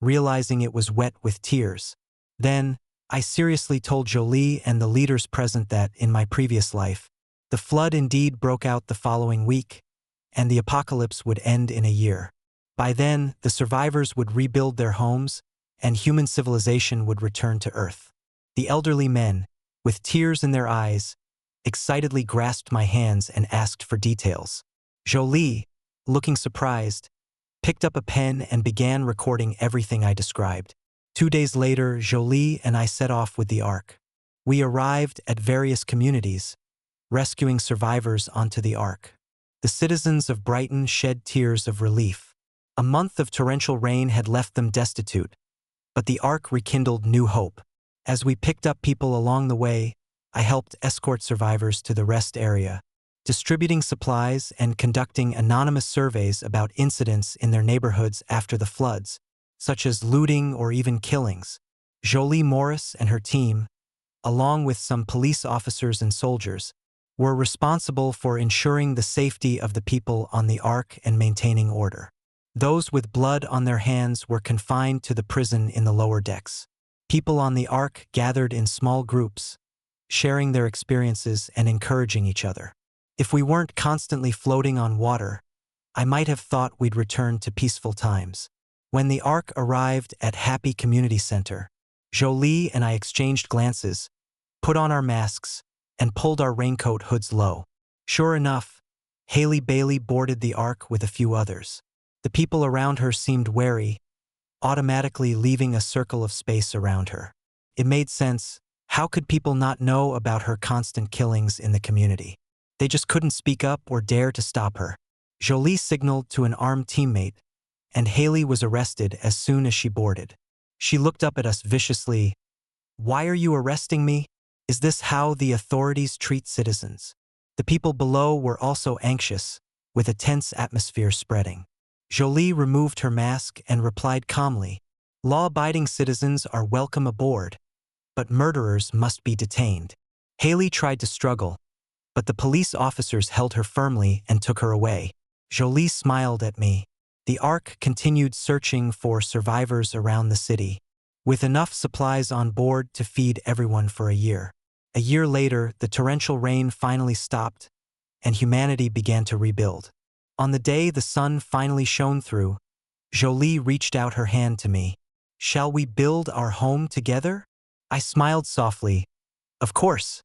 realizing it was wet with tears. Then, I seriously told Jolie and the leaders present that, in my previous life, the flood indeed broke out the following week, and the apocalypse would end in a year. By then, the survivors would rebuild their homes, and human civilization would return to Earth. The elderly men, with tears in their eyes, excitedly grasped my hands and asked for details. Jolie, looking surprised, picked up a pen and began recording everything I described. 2 days later, Jolie and I set off with the Ark. We arrived at various communities, rescuing survivors onto the Ark. The citizens of Brighton shed tears of relief. A month of torrential rain had left them destitute, but the Ark rekindled new hope. As we picked up people along the way, I helped escort survivors to the rest area, distributing supplies and conducting anonymous surveys about incidents in their neighborhoods after the floods, such as looting or even killings. Jolie Morris and her team, along with some police officers and soldiers, were responsible for ensuring the safety of the people on the Ark and maintaining order. Those with blood on their hands were confined to the prison in the lower decks. People on the Ark gathered in small groups, sharing their experiences and encouraging each other. If we weren't constantly floating on water, I might have thought we'd return to peaceful times. When the Ark arrived at Happy Community Center, Jolie and I exchanged glances, put on our masks, and pulled our raincoat hoods low. Sure enough, Haley Bailey boarded the Ark with a few others. The people around her seemed wary, automatically leaving a circle of space around her. It made sense. How could people not know about her constant killings in the community? They just couldn't speak up or dare to stop her. Jolie signaled to an armed teammate, and Haley was arrested as soon as she boarded. She looked up at us viciously. "Why are you arresting me? Is this how the authorities treat citizens?" The people below were also anxious, with a tense atmosphere spreading. Jolie removed her mask and replied calmly, "Law-abiding citizens are welcome aboard, but murderers must be detained." Haley tried to struggle, but the police officers held her firmly and took her away. Jolie smiled at me. The Ark continued searching for survivors around the city, with enough supplies on board to feed everyone for a year. A year later, the torrential rain finally stopped, and humanity began to rebuild. On the day the sun finally shone through, Jolie reached out her hand to me. "Shall we build our home together?" I smiled softly. "Of course."